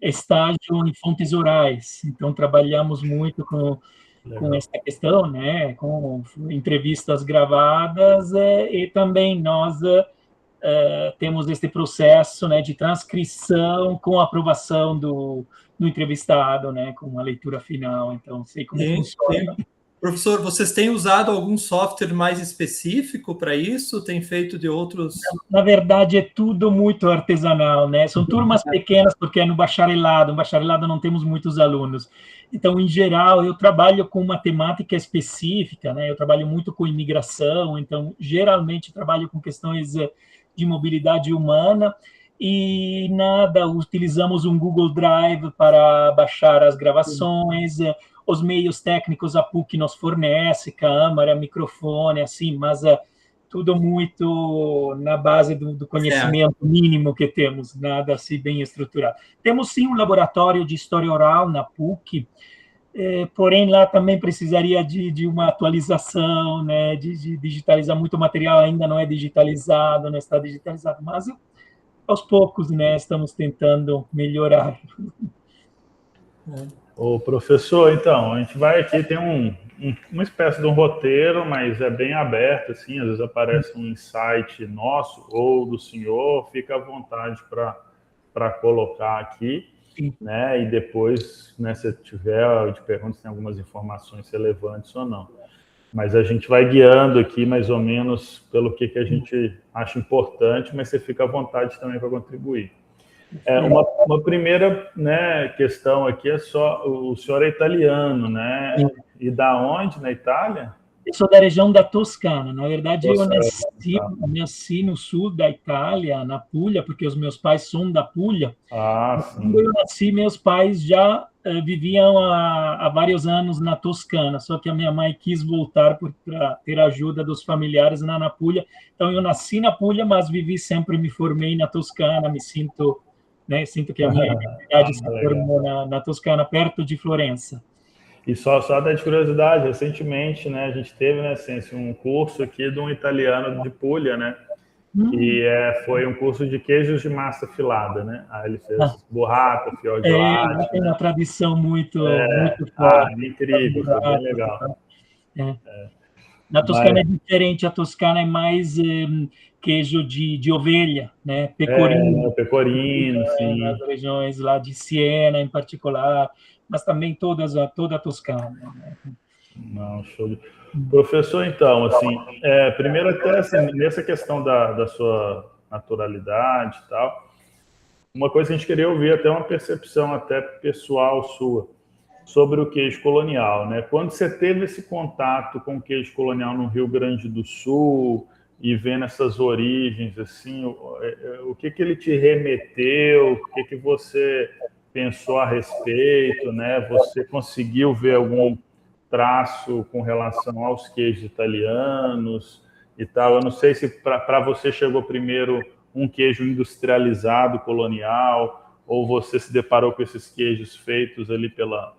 estágio em fontes orais. Então, trabalhamos muito com essa questão, né, com entrevistas gravadas, e também nós temos esse processo, né, de transcrição com a aprovação do entrevistado, né, com a leitura final. Então, sei como funciona. Professor, vocês têm usado algum software mais específico para isso? Tem feito de outros? Na verdade, é tudo muito artesanal, né? São turmas pequenas, porque é no bacharelado. No bacharelado não temos muitos alunos. Então, em geral, eu trabalho com uma temática específica, né? Eu trabalho muito com imigração, então, geralmente, trabalho com questões de mobilidade humana e utilizamos um Google Drive para baixar as gravações, os meios técnicos a PUC nos fornece, câmera, microfone, assim, mas tudo muito na base do conhecimento mínimo que temos, nada assim bem estruturado. Temos, sim, um laboratório de história oral na PUC, porém, lá também precisaria de uma atualização, né, de digitalizar muito material, ainda não é digitalizado, não está digitalizado, mas aos poucos, né, estamos tentando melhorar. Ô, professor, então, a gente vai aqui, tem uma espécie de um roteiro, mas é bem aberto, assim, às vezes aparece um insight nosso ou do senhor, fica à vontade para colocar aqui, né, e depois, né, se tiver, eu te pergunto se tem algumas informações relevantes ou não. Mas a gente vai guiando aqui, mais ou menos, pelo que a gente acha importante, mas você fica à vontade também para contribuir. Uma primeira, né, questão aqui é só, o senhor é italiano, né? E da onde, na Itália? Eu sou da região da Toscana. Na verdade, eu nasci no sul da Itália, na Puglia, porque os meus pais são da Puglia. Quando eu nasci, meus pais já viviam há vários anos na Toscana, só que a minha mãe quis voltar para ter a ajuda dos familiares na Puglia. Então, eu nasci na Puglia, mas vivi sempre, me formei na Toscana, sinto que a minha identidade se formou na Toscana, perto de Florença. E só de curiosidade, recentemente, né, a gente teve, né, assim, um curso aqui de um italiano de Puglia, né, e foi um curso de queijos de massa filada, né, aí ele fez burrata, fior de latte. Tem uma tradição muito forte. Incrível, foi bem legal. Na Toscana é diferente, a Toscana é mais queijo de ovelha, né? Pecorino. Pecorino, sim. Nas regiões lá de Siena, em particular, mas também toda a Toscana. Né? Não, show de... Professor, então, assim, primeiro até assim, nessa questão da sua naturalidade e tal, uma coisa que a gente queria ouvir, até uma percepção até pessoal sua, sobre o queijo colonial, né? Quando você teve esse contato com o queijo colonial no Rio Grande do Sul e vendo essas origens, assim, o que ele te remeteu, o que você pensou a respeito, né? Você conseguiu ver algum traço com relação aos queijos italianos e tal? Eu não sei se para você chegou primeiro um queijo industrializado colonial ou você se deparou com esses queijos feitos ali pela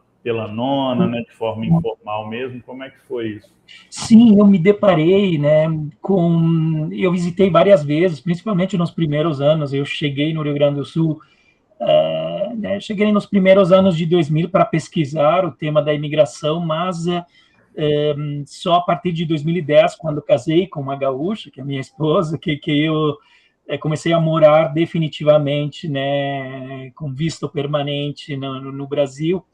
nona, né, de forma informal mesmo. Como é que foi isso? Sim, eu me deparei, né, eu visitei várias vezes, principalmente nos primeiros anos. Eu cheguei no Rio Grande do Sul, cheguei nos primeiros anos de 2000 para pesquisar o tema da imigração, mas só a partir de 2010, quando casei com uma gaúcha, que é a minha esposa, que eu comecei a morar definitivamente, né, com visto permanente no Brasil.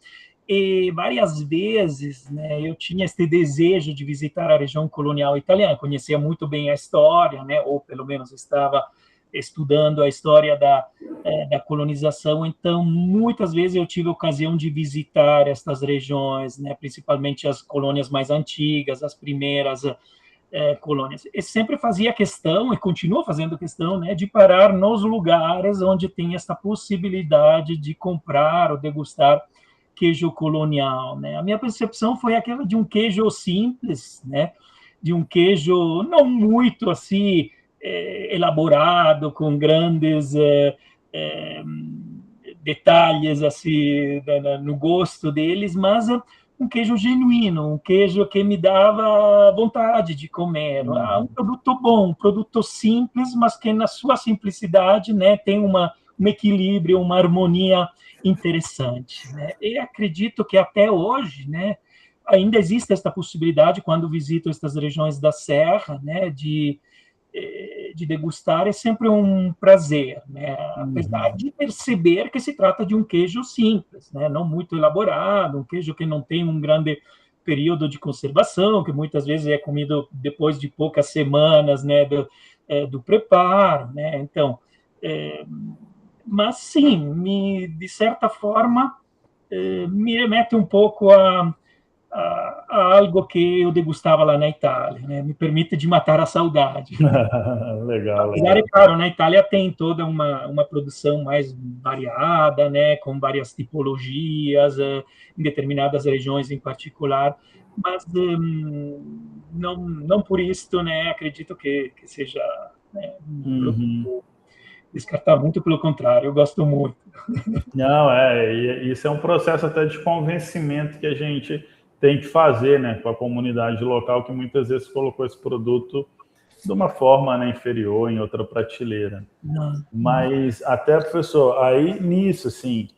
E várias vezes, né, eu tinha este desejo de visitar a região colonial italiana, conhecia muito bem a história, né, ou pelo menos estava estudando a história da colonização, então muitas vezes eu tive a ocasião de visitar estas regiões, né, principalmente as colônias mais antigas, as primeiras colônias. E sempre fazia questão, e continua fazendo questão, né, de parar nos lugares onde tem essa possibilidade de comprar ou degustar queijo colonial, né? A minha percepção foi aquela de um queijo simples, né? De um queijo não muito assim elaborado, com grandes detalhes assim no gosto deles, mas um queijo genuíno, um queijo que me dava vontade de comer. Um produto bom, um produto simples, mas que na sua simplicidade, né, tem um equilíbrio, uma harmonia interessante, né? E acredito que até hoje, né, ainda existe esta possibilidade, quando visito estas regiões da Serra, né, de degustar. É sempre um prazer, né? Apesar de perceber que se trata de um queijo simples, né? Não muito elaborado, um queijo que não tem um grande período de conservação, que muitas vezes é comido depois de poucas semanas, né, do preparo, né? Então, mas sim, de certa forma, me remete um pouco a algo que eu degustava lá na Itália, né? Me permite de matar a saudade. Legal, Apesar, legal. é claro, na Itália tem toda uma produção mais variada, né? Com várias tipologias, em determinadas regiões em particular, mas não por isso, né? Acredito que seja, né, um produto descartar, muito pelo contrário, eu gosto muito. Não, isso é um processo até de convencimento que a gente tem que fazer, né, com a comunidade local, que muitas vezes colocou esse produto de uma forma, né, inferior, em outra prateleira. Mas até, professor, aí nisso, assim,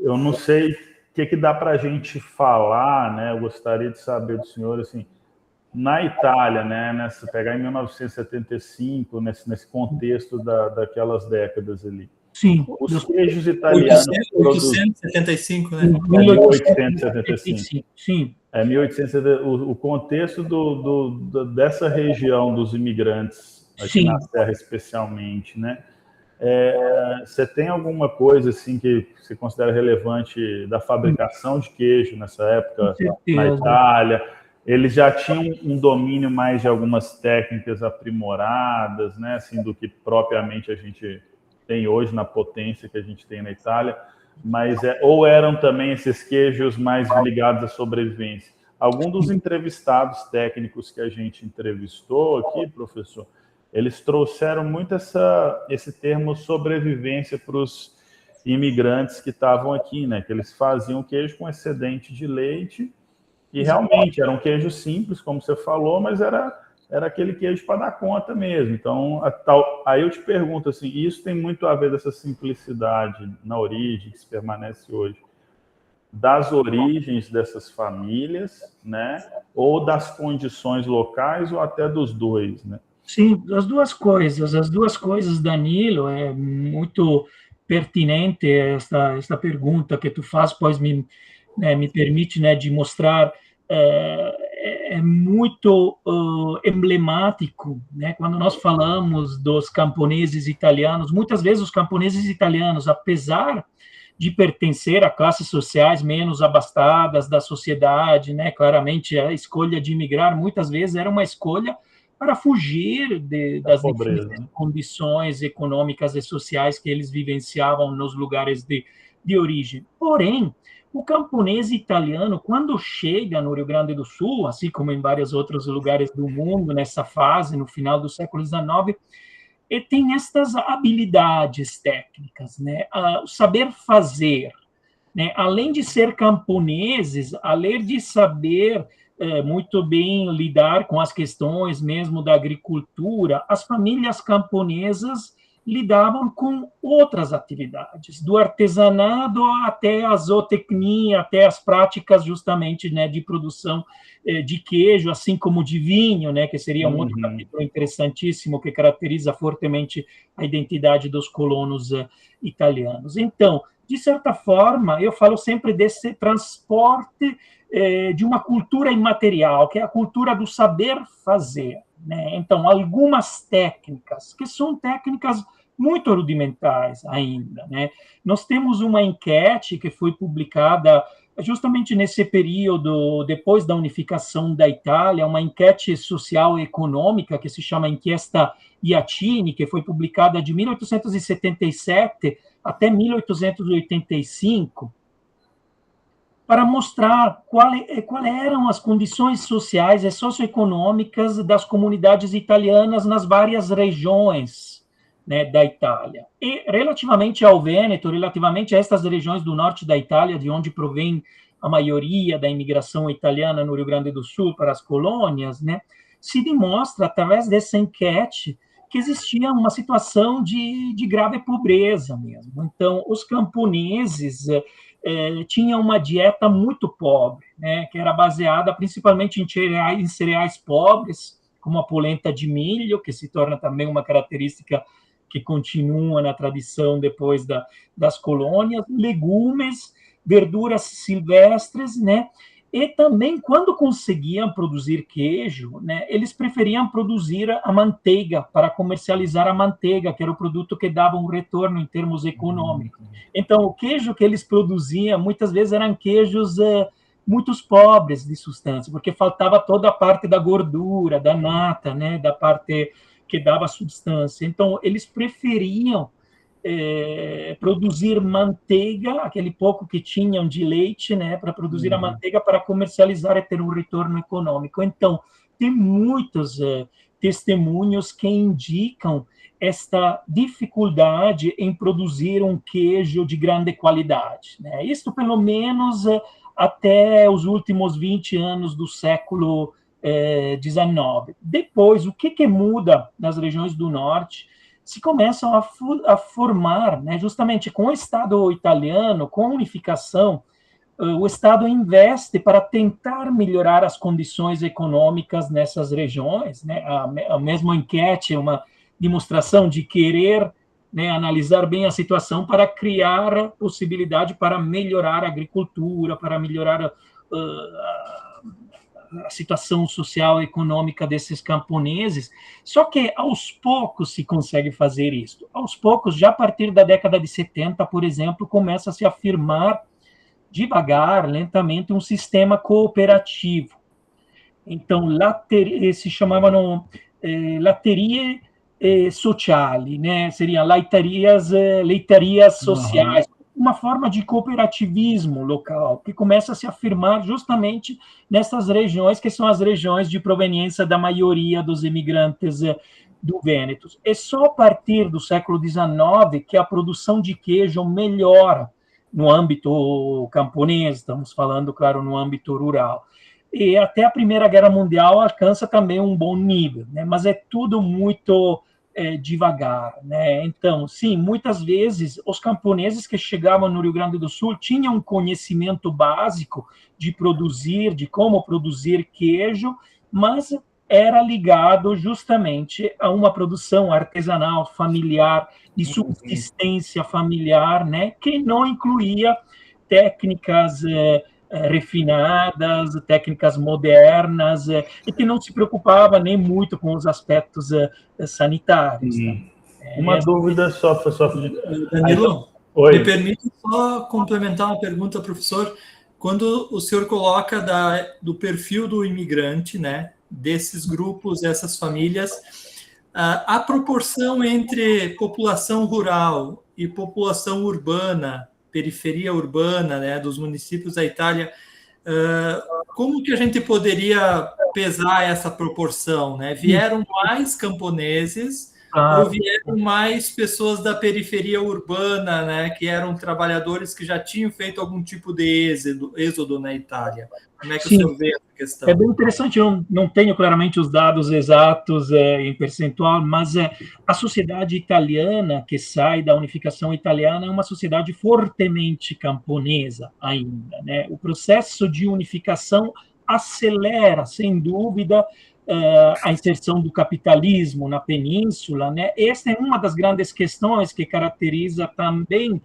eu não sei o que dá para a gente falar, né, eu gostaria de saber do senhor, assim, na Itália, né, pegar em 1975, nesse contexto daquelas décadas ali, Sim. os queijos italianos... 875, né? 1875. Sim. 1870, o contexto dessa região dos imigrantes, aqui Sim. na Serra especialmente, né? Você tem alguma coisa assim que você considera relevante da fabricação de queijo nessa época na Itália? Eles já tinham um domínio mais de algumas técnicas aprimoradas, né? Assim, do que propriamente a gente tem hoje na potência que a gente tem na Itália, mas ou eram também esses queijos mais ligados à sobrevivência? Algum dos entrevistados técnicos que a gente entrevistou aqui, professor, eles trouxeram muito esse termo sobrevivência para os imigrantes que estavam aqui, né? Que eles faziam queijo com excedente de leite e realmente era um queijo simples, como você falou, mas era aquele queijo para dar conta mesmo. Então, aí eu te pergunto, assim, isso tem muito a ver dessa simplicidade na origem, que se permanece hoje, das origens dessas famílias, né? Ou das condições locais, ou até dos dois, né? Sim, as duas coisas, Danilo. É muito pertinente esta pergunta que tu faz, pois me permite, né, de mostrar, muito emblemático, né, quando nós falamos dos camponeses italianos. Muitas vezes os camponeses italianos, apesar de pertencer a classes sociais menos abastadas da sociedade, né, claramente a escolha de imigrar muitas vezes era uma escolha para fugir das pobreza, difíceis né? condições econômicas e sociais que eles vivenciavam nos lugares de origem. Porém, o camponês italiano, quando chega no Rio Grande do Sul, assim como em vários outros lugares do mundo, nessa fase, no final do século XIX, e tem estas habilidades técnicas, né? O saber fazer, né? Além de ser camponeses, além de saber muito bem lidar com as questões mesmo da agricultura, as famílias camponesas lidavam com outras atividades, do artesanato até a zootecnia, até as práticas justamente, né, de produção de queijo, assim como de vinho, né, que seria um outro capítulo interessantíssimo que caracteriza fortemente a identidade dos colonos italianos. Então, de certa forma, eu falo sempre desse transporte de uma cultura imaterial, que é a cultura do saber fazer, né? Então, algumas técnicas, que são técnicas muito rudimentares ainda, né? Nós temos uma enquete que foi publicada justamente nesse período, depois da unificação da Itália, uma enquete social e econômica que se chama Inchiesta Iachini, que foi publicada de 1877 até 1885, para mostrar quais eram as condições sociais e socioeconômicas das comunidades italianas nas várias regiões, né, da Itália. E relativamente ao Vêneto, relativamente a estas regiões do norte da Itália, de onde provém a maioria da imigração italiana no Rio Grande do Sul para as colônias, né, se demonstra, através dessa enquete, que existia uma situação de grave pobreza mesmo. Então, os camponeses tinham uma dieta muito pobre, né, que era baseada principalmente em cereais pobres, como a polenta de milho, que se torna também uma característica que continua na tradição depois das colônias, legumes, verduras silvestres, né? E também, quando conseguiam produzir queijo, né, eles preferiam produzir a manteiga para comercializar a manteiga, que era o produto que dava um retorno em termos econômicos. Então, o queijo que eles produziam, muitas vezes, eram queijos muito pobres de substância, porque faltava toda a parte da gordura, da nata, né, da parte que dava substância. Então, eles preferiam produzir manteiga, aquele pouco que tinham de leite, né, para produzir a manteiga para comercializar e ter um retorno econômico. Então, tem muitos testemunhos que indicam esta dificuldade em produzir um queijo de grande qualidade, né? Isto, pelo menos, até os últimos 20 anos do século XIX. Depois, o que muda nas regiões do norte? Se começam a formar, né, justamente com o Estado italiano, com a unificação, o Estado investe para tentar melhorar as condições econômicas nessas regiões, né? A mesma enquete é uma demonstração de querer, né, analisar bem a situação para criar possibilidade para melhorar a agricultura, para melhorar a situação social e econômica desses camponeses, só que aos poucos se consegue fazer isso. Aos poucos, já a partir da década de 70, por exemplo, começa a se afirmar devagar, lentamente, um sistema cooperativo. Então, se chamava laterie sociali, né? Seriam leitarias sociais, uma forma de cooperativismo local, que começa a se afirmar justamente nessas regiões, que são as regiões de proveniência da maioria dos imigrantes do Vêneto. É só a partir do século XIX que a produção de queijo melhora no âmbito camponês, estamos falando, claro, no âmbito rural. E até a Primeira Guerra Mundial alcança também um bom nível, né? Mas é tudo muito devagar, né? Então, sim, muitas vezes os camponeses que chegavam no Rio Grande do Sul tinham um conhecimento básico de como produzir queijo, mas era ligado justamente a uma produção artesanal, familiar, de subsistência familiar, né? Que não incluía técnicas refinadas, técnicas modernas, e que não se preocupava nem muito com os aspectos sanitários. Uma dúvida só, professor. Danilo, me permite só complementar uma pergunta, professor. Quando o senhor coloca do perfil do imigrante, né, desses grupos, essas famílias, a proporção entre população rural e população urbana, periferia urbana, né, dos municípios da Itália, como que a gente poderia pesar essa proporção, né? Vieram mais camponeses ou vieram mais pessoas da periferia urbana, né, que eram trabalhadores que já tinham feito algum tipo de êxodo na Itália? Como é que o senhor vê essa questão? É bem interessante, eu não tenho claramente os dados exatos em percentual, mas a sociedade italiana que sai da unificação italiana é uma sociedade fortemente camponesa ainda, né? O processo de unificação acelera, sem dúvida, a inserção do capitalismo na península, né? Esta é uma das grandes questões que caracteriza também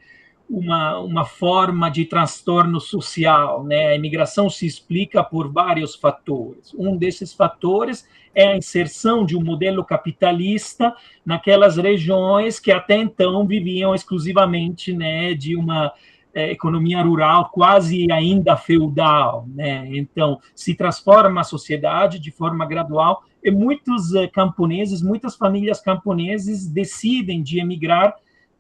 uma forma de transtorno social, né? A imigração se explica por vários fatores. Um desses fatores é a inserção de um modelo capitalista naquelas regiões que até então viviam exclusivamente, né, de uma economia rural quase ainda feudal, né? Então, se transforma a sociedade de forma gradual e muitos camponeses, muitas famílias camponeses decidem de emigrar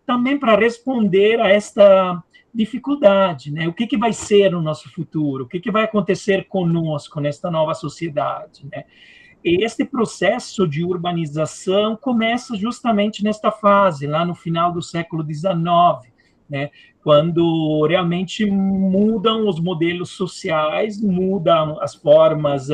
também para responder a esta dificuldade, né? O que vai ser o nosso futuro? O que vai acontecer conosco nesta nova sociedade, né? E este processo de urbanização começa justamente nesta fase, lá no final do século XIX, né? Quando realmente mudam os modelos sociais, mudam as formas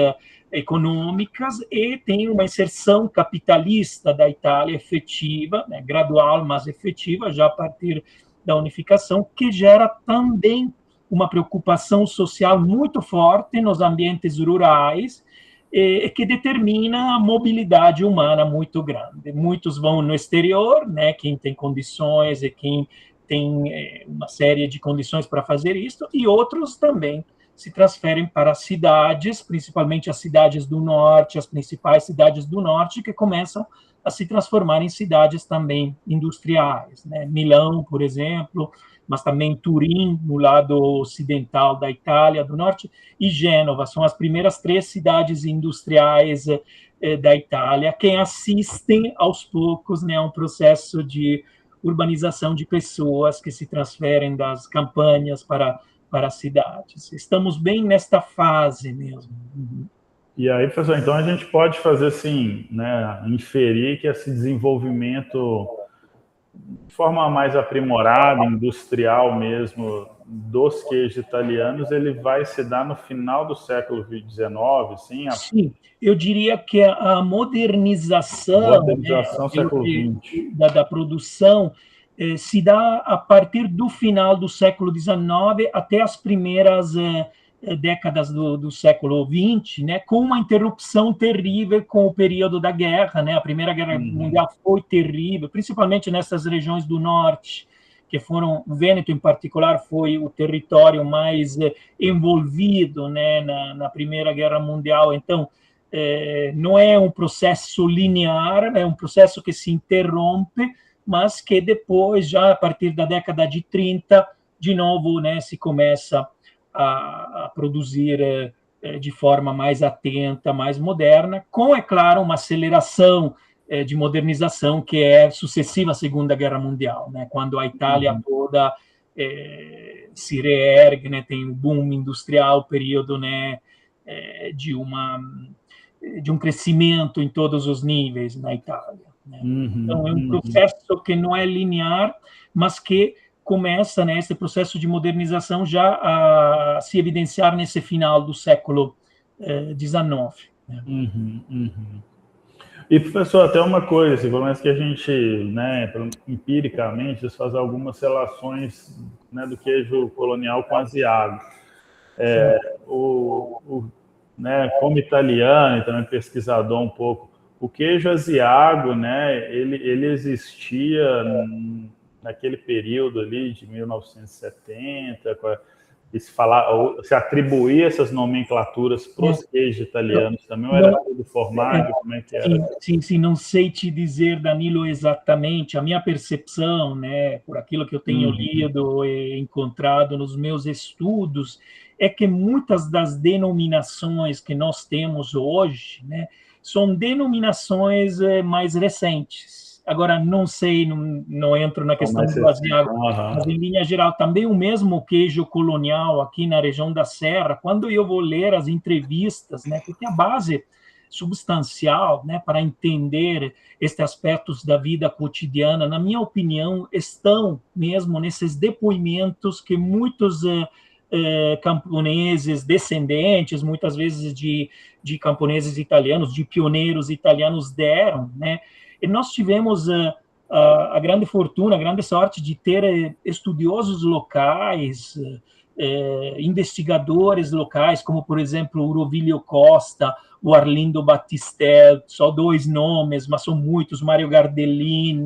econômicas, e tem uma inserção capitalista da Itália efetiva, né, gradual, mas efetiva, já a partir da unificação, que gera também uma preocupação social muito forte nos ambientes rurais, e que determina a mobilidade humana muito grande. Muitos vão no exterior, né, quem tem condições e quem tem uma série de condições para fazer isso, e outros também se transferem para as cidades, principalmente as cidades do norte, as principais cidades do norte, que começam a se transformar em cidades também industriais, né? Milão, por exemplo, mas também Turim, no lado ocidental da Itália, do norte, e Gênova, são as primeiras 3 cidades industriais da Itália, que assistem aos poucos, né, a um processo de urbanização de pessoas que se transferem das campanhas para as cidades. Estamos bem nesta fase mesmo. E aí, professor, então a gente pode fazer assim, né, inferir que esse desenvolvimento de forma mais aprimorada, industrial mesmo, dos queijos italianos, ele vai se dar no final do século XIX, sim? Sim, eu diria que a modernização, né, século XX. da produção se dá a partir do final do século XIX até as primeiras décadas do século XX, né, com uma interrupção terrível com o período da guerra, né? A Primeira Guerra Mundial foi terrível, principalmente nessas regiões do norte, que foram, o Vêneto em particular foi o território mais envolvido, né, na Primeira Guerra Mundial. Então, não é um processo linear, é um processo que se interrompe, mas que depois, já a partir da década de 30, de novo, né, se começa a produzir de forma mais atenta, mais moderna, com, é claro, uma aceleração de modernização que é sucessiva à Segunda Guerra Mundial, né, quando a Itália toda se reergue, né, tem um boom industrial, período, né, de um crescimento em todos os níveis na Itália. Né? Então, é um processo que não é linear, mas que começa, né, esse processo de modernização já a se evidenciar nesse final do século XIX. Né? E, professor, até uma coisa, assim, pelo menos que a gente, né, empiricamente, faz algumas relações, né, do queijo colonial com asiático. Né, como italiano e também pesquisador um pouco, o queijo asiático, né, ele existia naquele período ali de 1970, se atribuía essas nomenclaturas para os queijos italianos também, ou era tudo formado? Como é que era? Sim, não sei te dizer, Danilo, exatamente. A minha percepção, né, por aquilo que eu tenho lido e encontrado nos meus estudos, é que muitas das denominações que nós temos hoje, né, são denominações mais recentes. Agora, não sei, não entro na questão do asiático, mas em linha geral, também o mesmo queijo colonial aqui na região da Serra, quando eu vou ler as entrevistas, né, porque a base substancial, né, para entender estes aspectos da vida cotidiana, na minha opinião, estão mesmo nesses depoimentos que muitos camponeses descendentes, muitas vezes de camponeses italianos, de pioneiros italianos deram, né? E nós tivemos a grande fortuna, a grande sorte de ter estudiosos locais, investigadores locais, como, por exemplo, o Rovilio Costa, o Arlindo Battistel, só 2 nomes, mas são muitos, Mário Gardellin,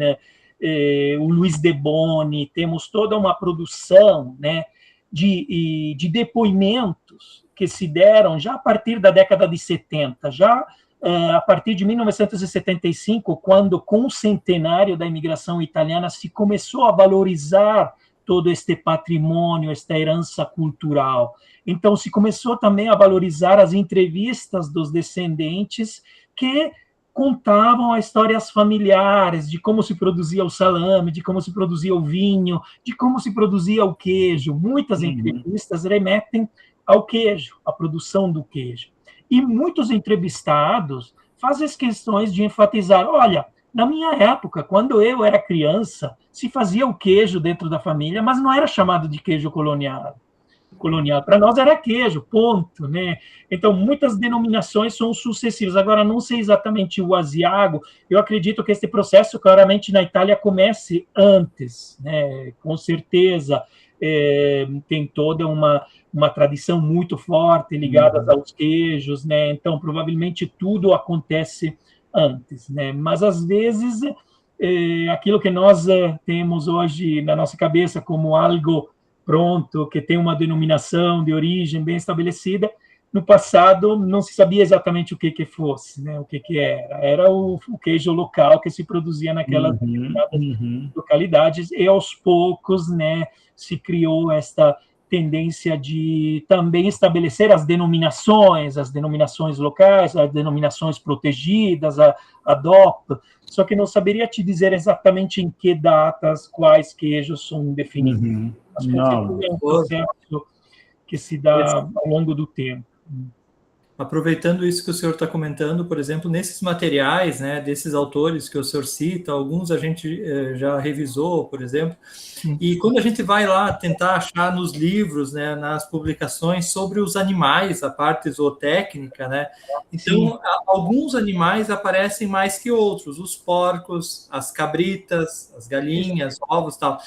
o Luiz De Boni. Temos toda uma produção, né, de depoimentos que se deram já a partir da década de 70, já a partir de 1975, quando, com o centenário da imigração italiana, se começou a valorizar todo este patrimônio, esta herança cultural. Então, se começou também a valorizar as entrevistas dos descendentes que contavam as histórias familiares de como se produzia o salame, de como se produzia o vinho, de como se produzia o queijo. Muitas entrevistas remetem ao queijo, à produção do queijo. E muitos entrevistados fazem as questões de enfatizar, olha, na minha época, quando eu era criança, se fazia o queijo dentro da família, mas não era chamado de queijo colonial. colonial. Para nós era queijo, ponto, né? Então, muitas denominações são sucessivas. Agora, não sei exatamente o Asiago, eu acredito que este processo, claramente, na Itália comece antes, né? Com certeza, tem toda uma tradição muito forte ligada aos queijos, né? Então, provavelmente, tudo acontece antes, né? Mas, às vezes, aquilo que nós temos hoje na nossa cabeça como algo pronto, que tem uma denominação de origem bem estabelecida, no passado não se sabia exatamente o que fosse, né? O que era. Era o queijo local que se produzia naquelas localidades, e aos poucos, né, se criou esta tendência de também estabelecer as denominações locais, as denominações protegidas, a DOP, só que não saberia te dizer exatamente em que datas, quais queijos são definidos. Mas com certeza é um processo que se dá ao longo do tempo. Aproveitando isso que o senhor está comentando, por exemplo, nesses materiais, né, desses autores que o senhor cita, alguns a gente já revisou, por exemplo, e quando a gente vai lá tentar achar nos livros, né, nas publicações sobre os animais, a parte zootécnica, né, então alguns animais aparecem mais que outros, os porcos, as cabritas, as galinhas, ovos e tal.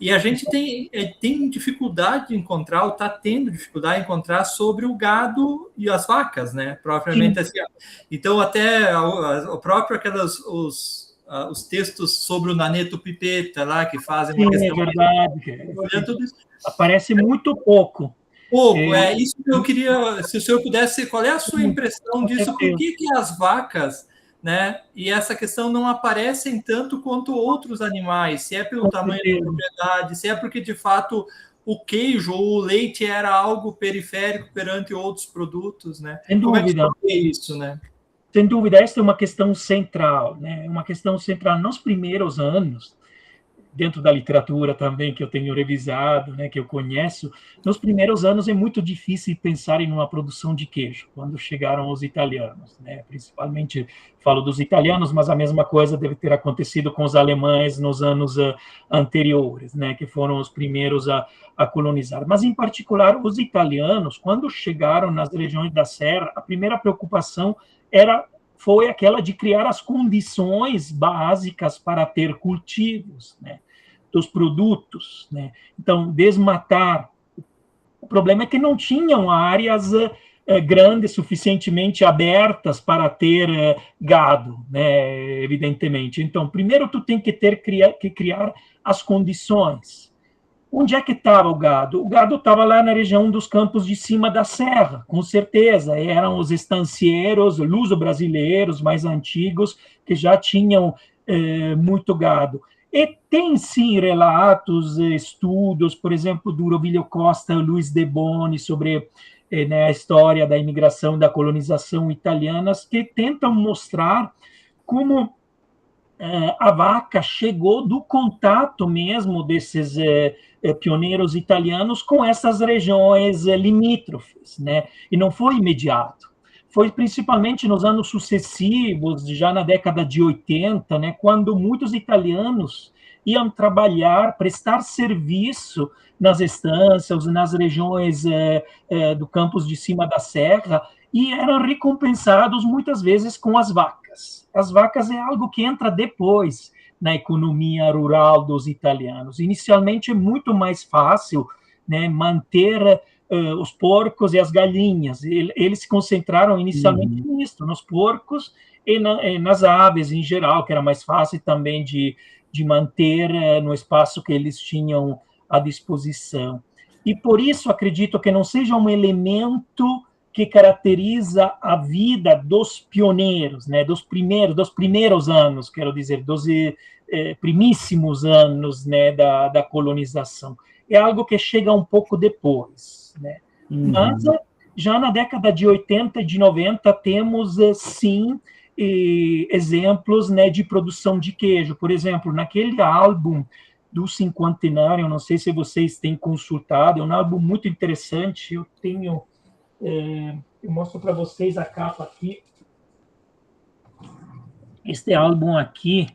E a gente tem dificuldade de encontrar, ou está tendo dificuldade de encontrar sobre o gado e as vacas, né? Propriamente assim. Então, até o próprio os textos sobre o naneto pipeta lá, que fazem uma questão... É verdade. Tudo isso. Aparece muito pouco. Pouco, isso que eu queria... Se o senhor pudesse... Qual é a sua impressão disso? Por que as vacas... né? E essa questão não aparecem tanto quanto outros animais, se é pelo tamanho da propriedade, se é porque, de fato, o queijo ou o leite era algo periférico perante outros produtos, né? Sem dúvida. Como é que isso, né? Sem dúvida, essa é uma questão central, né? Uma questão central nos primeiros anos, dentro da literatura também, que eu tenho revisado, né, que eu conheço, nos primeiros anos é muito difícil pensar em uma produção de queijo, quando chegaram os italianos, né, principalmente falo dos italianos, mas a mesma coisa deve ter acontecido com os alemães nos anos anteriores, né, que foram os primeiros a colonizar. Mas, em particular, os italianos, quando chegaram nas regiões da Serra, a primeira preocupação foi aquela de criar as condições básicas para ter cultivos, né, dos produtos, né? Então, desmatar. O problema é que não tinham áreas grandes suficientemente abertas para ter gado, né, evidentemente. Então, primeiro tu tem que criar as condições. Onde é que estava o gado? O gado estava lá na região dos campos de cima da serra, com certeza. Eram os estancieiros luso-brasileiros mais antigos que já tinham muito gado. E tem, sim, relatos, estudos, por exemplo, do Rovílio Costa, Luiz de Boni, sobre né, a história da imigração, da colonização italianas, que tentam mostrar como a vaca chegou do contato mesmo desses pioneiros italianos com essas regiões limítrofes, né? E não foi imediato. Foi principalmente nos anos sucessivos, já na década de 80, né, quando muitos italianos iam trabalhar, prestar serviço nas estâncias, nas regiões do campus de cima da serra, e eram recompensados muitas vezes com as vacas. As vacas é algo que entra depois na economia rural dos italianos. Inicialmente é muito mais fácil, né, manter os porcos e as galinhas. Eles se concentraram inicialmente nisso, nos porcos e nas aves em geral, que era mais fácil também de manter no espaço que eles tinham à disposição. E por isso acredito que não seja um elemento que caracteriza a vida dos pioneiros, né, dos primeiros anos, quero dizer, dos primíssimos anos, né, da colonização. É algo que chega um pouco depois, né? Mas já na década de 80 e de 90 temos, sim, exemplos, né, de produção de queijo. Por exemplo, naquele álbum do cinquentenário, não sei se vocês têm consultado, é um álbum muito interessante, eu tenho... eu mostro para vocês a capa aqui. Este álbum aqui,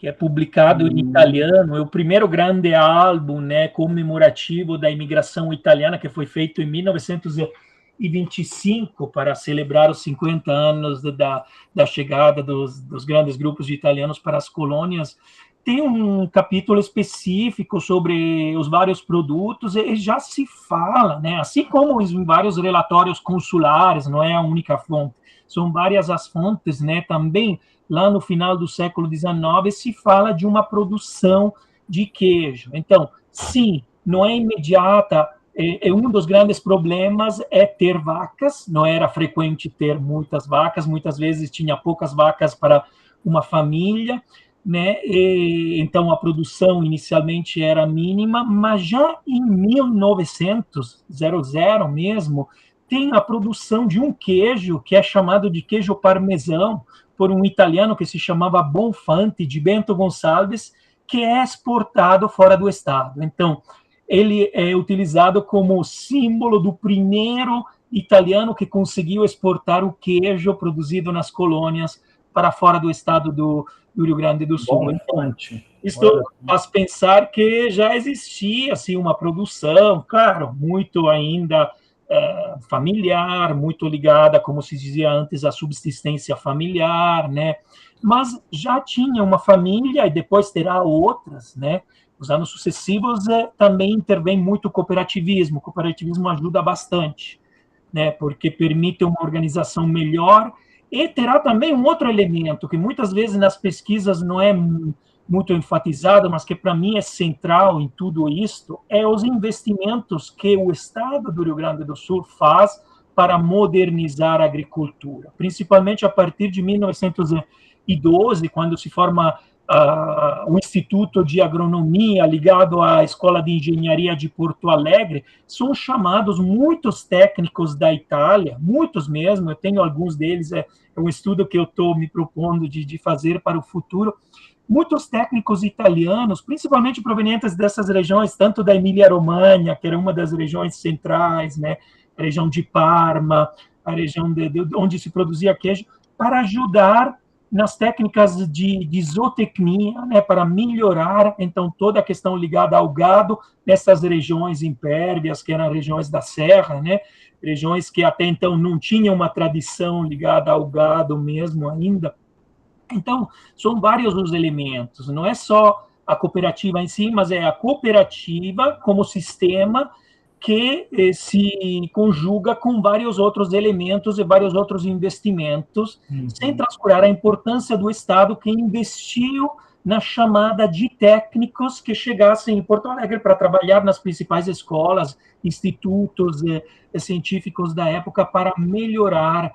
que é publicado em italiano, é o primeiro grande álbum, né, comemorativo da imigração italiana, que foi feito em 1925 para celebrar os 50 anos da chegada dos grandes grupos de italianos para as colônias. Tem um capítulo específico sobre os vários produtos, e já se fala, né, assim como em vários relatórios consulares, não é a única fonte, são várias as fontes, né, também lá no final do século XIX se fala de uma produção de queijo. Então, sim, não é imediata, um dos grandes problemas é ter vacas, não era frequente ter muitas vacas, muitas vezes tinha poucas vacas para uma família, né? Então a produção inicialmente era mínima, mas já em 1900 mesmo, tem a produção de um queijo que é chamado de queijo parmesão, por um italiano que se chamava Bonfante, de Bento Gonçalves, que é exportado fora do estado. Então, ele é utilizado como símbolo do primeiro italiano que conseguiu exportar o queijo produzido nas colônias para fora do estado do Rio Grande do Sul. Bonfante. Isso faz pensar que já existia assim, uma produção, claro, muito ainda familiar, muito ligada, como se dizia antes, à subsistência familiar, né? Mas já tinha uma família e depois terá outras, né? Os anos sucessivos também intervém muito o cooperativismo. O cooperativismo ajuda bastante, né? Porque permite uma organização melhor. E terá também um outro elemento que muitas vezes nas pesquisas não é muito enfatizado, mas que para mim é central em tudo isto, é os investimentos que o Estado do Rio Grande do Sul faz para modernizar a agricultura, principalmente a partir de 1912, quando se forma o Instituto de Agronomia ligado à Escola de Engenharia de Porto Alegre. São chamados muitos técnicos da Itália, muitos mesmo, eu tenho alguns deles, é um estudo que eu estou me propondo de fazer para o futuro. Muitos técnicos italianos, principalmente provenientes dessas regiões, tanto da Emília-Romagna, que era uma das regiões centrais, né, a região de Parma, a região onde se produzia queijo, para ajudar nas técnicas de zootecnia, né, para melhorar, então, toda a questão ligada ao gado nessas regiões impérvias, que eram regiões da serra, né, regiões que até então não tinham uma tradição ligada ao gado mesmo ainda. Então, são vários os elementos, não é só a cooperativa em si, mas é a cooperativa como sistema que se conjuga com vários outros elementos e vários outros investimentos, sem transcurar a importância do Estado, que investiu na chamada de técnicos que chegassem em Porto Alegre para trabalhar nas principais escolas, institutos científicos da época, para melhorar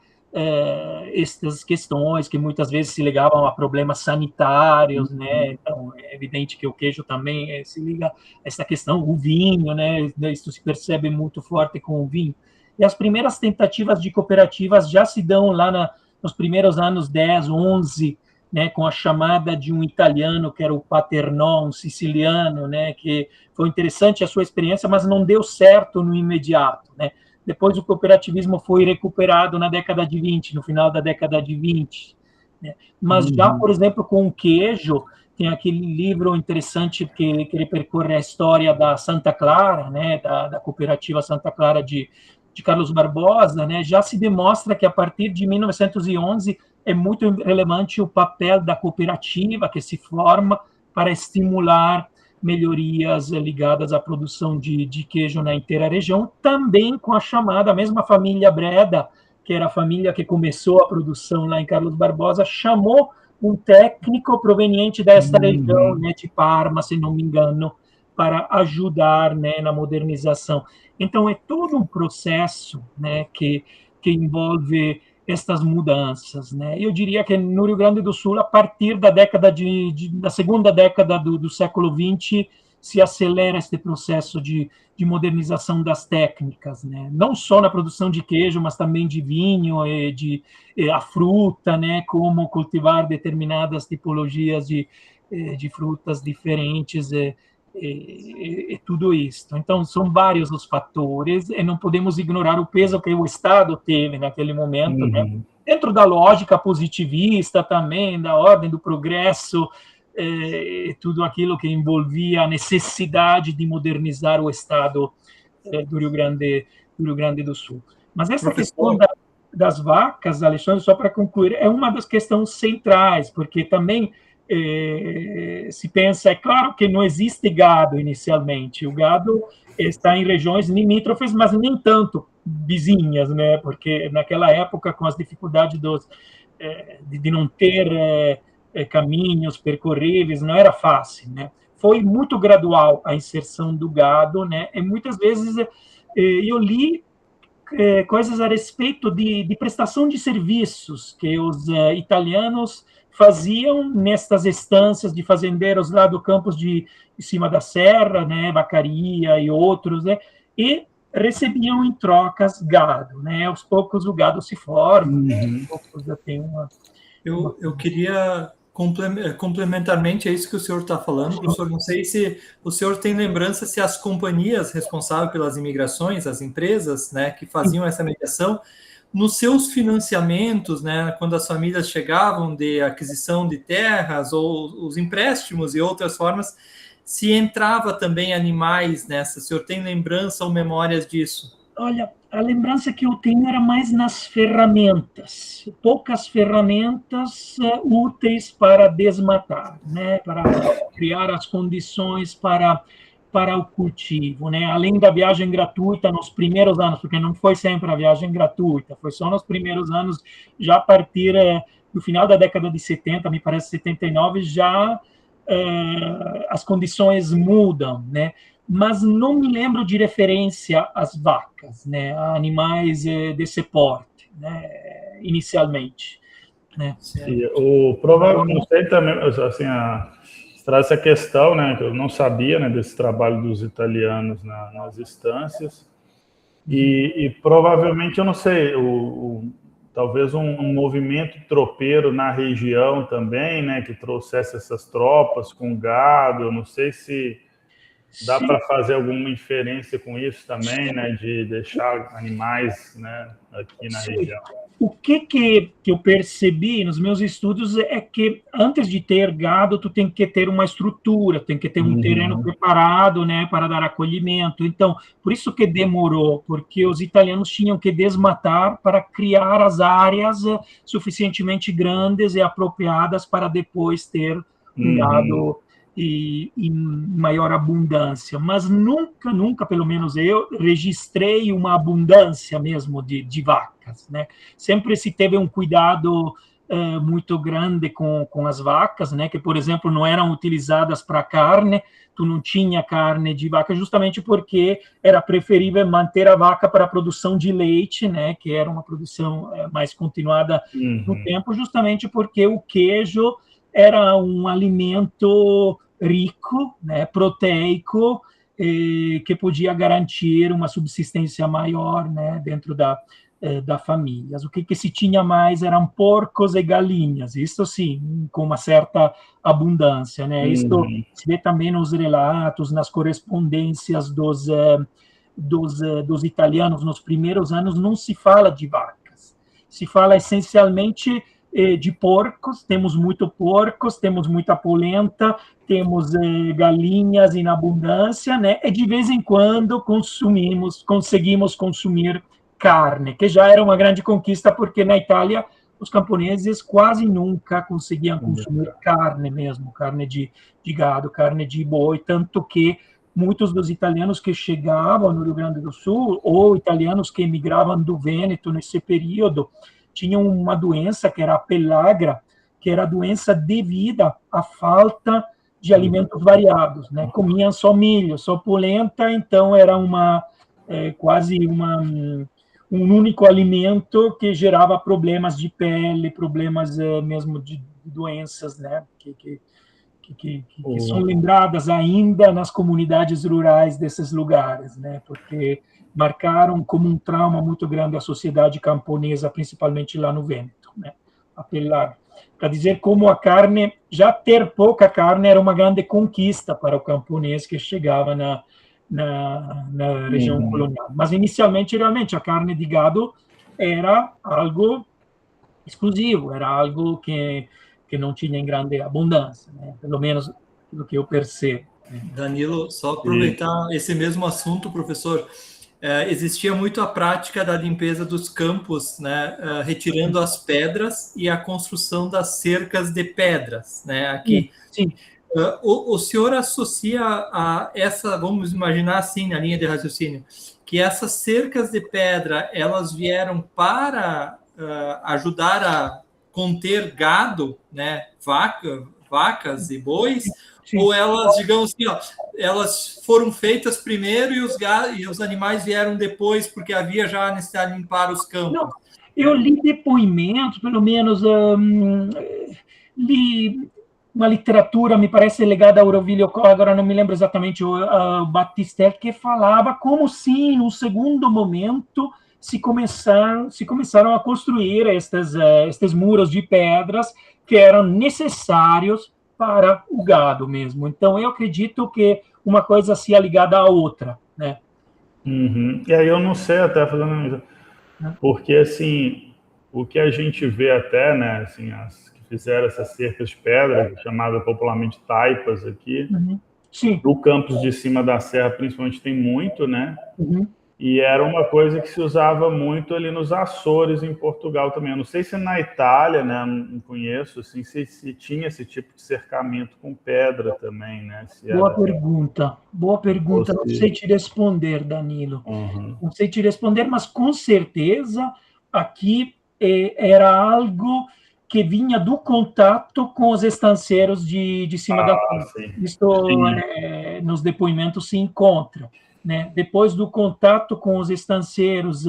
estas questões que muitas vezes se ligavam a problemas sanitários, né? Então é evidente que o queijo também se liga a essa questão, o vinho, né? Isso se percebe muito forte com o vinho. E as primeiras tentativas de cooperativas já se dão lá nos primeiros anos 10, 11, né? Com a chamada de um italiano que era o Paternò, um siciliano, né? Que foi interessante a sua experiência, mas não deu certo no imediato, né? Depois o cooperativismo foi recuperado na década de 20, no final da década de 20. Né? Mas já, por exemplo, com o queijo, tem aquele livro interessante que ele percorre a história da Santa Clara, né? da cooperativa Santa Clara de Carlos Barbosa, né? Já se demonstra que a partir de 1911 é muito relevante o papel da cooperativa que se forma para estimular melhorias ligadas à produção de queijo na inteira região, também com a mesma família Breda, que era a família que começou a produção lá em Carlos Barbosa, chamou um técnico proveniente desta região, né, de Parma, se não me engano, para ajudar, né, na modernização. Então, é todo um processo, né, que envolve estas mudanças, né? Eu diria que no Rio Grande do Sul, a partir da década da segunda década do século XX, se acelera este processo de modernização das técnicas, né? Não só na produção de queijo, mas também de vinho, a fruta, né? Como cultivar determinadas tipologias de frutas diferentes, tudo isso. Então, são vários os fatores, e não podemos ignorar o peso que o Estado teve naquele momento, né? Dentro da lógica positivista também, da ordem do progresso tudo aquilo que envolvia a necessidade de modernizar o Estado do Rio Grande do Sul. Mas essa questão das vacas, Alexandre, só para concluir, é uma das questões centrais, porque também se pensa, é claro que não existe gado inicialmente, o gado está em regiões limítrofes, mas nem tanto vizinhas, né? Porque naquela época, com as dificuldades de não ter caminhos percorríveis, não era fácil, né? Foi muito gradual a inserção do gado, né? E muitas vezes eu li coisas a respeito de prestação de serviços que os italianos faziam nestas estâncias de fazendeiros lá do campus de cima da serra, né, Vacaria e outros, né, e recebiam em trocas gado, né, aos poucos o gado se forma, né, aos poucos já tem uma... Eu queria, complementarmente a isso que o senhor está falando, professor, não sei se o senhor tem lembrança se as companhias responsáveis pelas imigrações, as empresas, né, que faziam essa mediação, nos seus financiamentos, né, quando as famílias chegavam de aquisição de terras ou os empréstimos e outras formas, se entrava também animais nessa? O senhor tem lembrança ou memórias disso? Olha, a lembrança que eu tenho era mais nas ferramentas, poucas ferramentas úteis para desmatar, né, para criar as condições para o cultivo, né? Além da viagem gratuita nos primeiros anos, porque não foi sempre a viagem gratuita, foi só nos primeiros anos, já a partir do final da década de 70, me parece 79, já as condições mudam, né? Mas não me lembro de referência às vacas, né? A animais desse porte, né? Inicialmente, né? Provavelmente, não sei também, assim, traz essa questão, né, que eu não sabia, né, desse trabalho dos italianos nas instâncias, e provavelmente, eu não sei, talvez um movimento tropeiro na região também, né, que trouxesse essas tropas com gado, eu não sei se dá para fazer alguma inferência com isso também, né, de deixar animais, né, aqui na região. O que eu percebi nos meus estudos é que antes de ter gado, tu tem que ter uma estrutura, tem que ter um terreno preparado, né, para dar acolhimento. Então, por isso que demorou, porque os italianos tinham que desmatar para criar as áreas suficientemente grandes e apropriadas para depois ter um gado e maior abundância, mas nunca, pelo menos eu, registrei uma abundância mesmo de vacas, né? Sempre se teve um cuidado muito grande com as vacas, né? Que, por exemplo, não eram utilizadas para carne, tu não tinha carne de vaca, justamente porque era preferível manter a vaca para a produção de leite, né? Que era uma produção mais continuada no tempo, justamente porque o queijo era um alimento rico, né, proteico, que podia garantir uma subsistência maior, né, dentro da família. O que se tinha mais eram porcos e galinhas, isso sim, com uma certa abundância, né? Isso se vê também nos relatos, nas correspondências dos italianos nos primeiros anos, não se fala de vacas, se fala essencialmente de porcos, temos porcos, temos muita polenta, temos galinhas em abundância, né? E de vez em quando conseguimos consumir carne, que já era uma grande conquista, porque na Itália os camponeses quase nunca conseguiam consumir carne mesmo, carne de gado, carne de boi, tanto que muitos dos italianos que chegavam no Rio Grande do Sul, ou italianos que emigravam do Vêneto nesse período, tinham uma doença que era a pellagra, que era a doença devida à falta de alimentos variados, né? Comiam só milho, só polenta, então era quase um único alimento que gerava problemas de pele, problemas mesmo de doenças, né? Que são lembradas ainda nas comunidades rurais desses lugares, né? Porque marcaram como um trauma muito grande a sociedade camponesa, principalmente lá no Vêneto, né? Para dizer como a carne, já ter pouca carne era uma grande conquista para o camponês que chegava na região colonial. Mas inicialmente, realmente, a carne de gado era algo exclusivo, era algo que que não tinha em grande abundância, né? Pelo menos do que eu percebo. Danilo, só aproveitar esse mesmo assunto, professor. Existia muito a prática da limpeza dos campos, né, retirando as pedras e a construção das cercas de pedras, né, aqui. Sim. O senhor associa a essa, vamos imaginar assim, na linha de raciocínio, que essas cercas de pedra, elas vieram para ajudar a conter gado, né, vacas e bois, sim. Ou elas, digamos assim, elas foram feitas primeiro e os animais vieram depois, porque havia já a necessidade de limpar os campos? Não, eu li depoimentos, pelo menos li uma literatura, me parece ligada a Aurovílio Coll, agora não me lembro exatamente, o Battistelli, que falava como se, no segundo momento, se começaram a construir estes muros de pedras que eram necessários para o gado mesmo. Então, eu acredito que uma coisa seja ligada à outra, né? Uhum. E aí eu não sei, até fazendo... Porque, assim, o que a gente vê até, né, assim, as que fizeram essas cercas de pedra, chamada popularmente taipas aqui, Sim. No campus de cima da serra, principalmente, tem muito, né? Uhum. E era uma coisa que se usava muito ali nos Açores, em Portugal também. Eu não sei se na Itália, né, não conheço, assim, se tinha esse tipo de cercamento com pedra também, né? Boa pergunta. Não sei te responder, Danilo. Não sei te responder, mas com certeza aqui era algo que vinha do contato com os estanceiros de cima da serra. Isto nos depoimentos se encontra. Né? Depois do contato com os estanceiros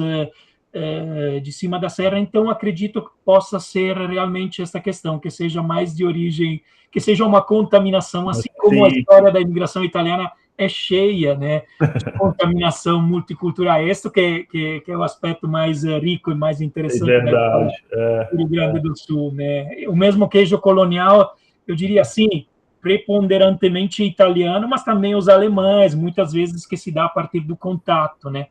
de cima da serra, então acredito que possa ser realmente essa questão, que seja mais de origem, que seja uma contaminação, assim como a história da imigração italiana é cheia, né, de contaminação multicultural. Este que é o aspecto mais rico e mais interessante do Rio Grande do Sul. Né? O mesmo queijo colonial, eu diria assim, preponderantemente italiano, mas também os alemães, muitas vezes que se dá a partir do contato, né?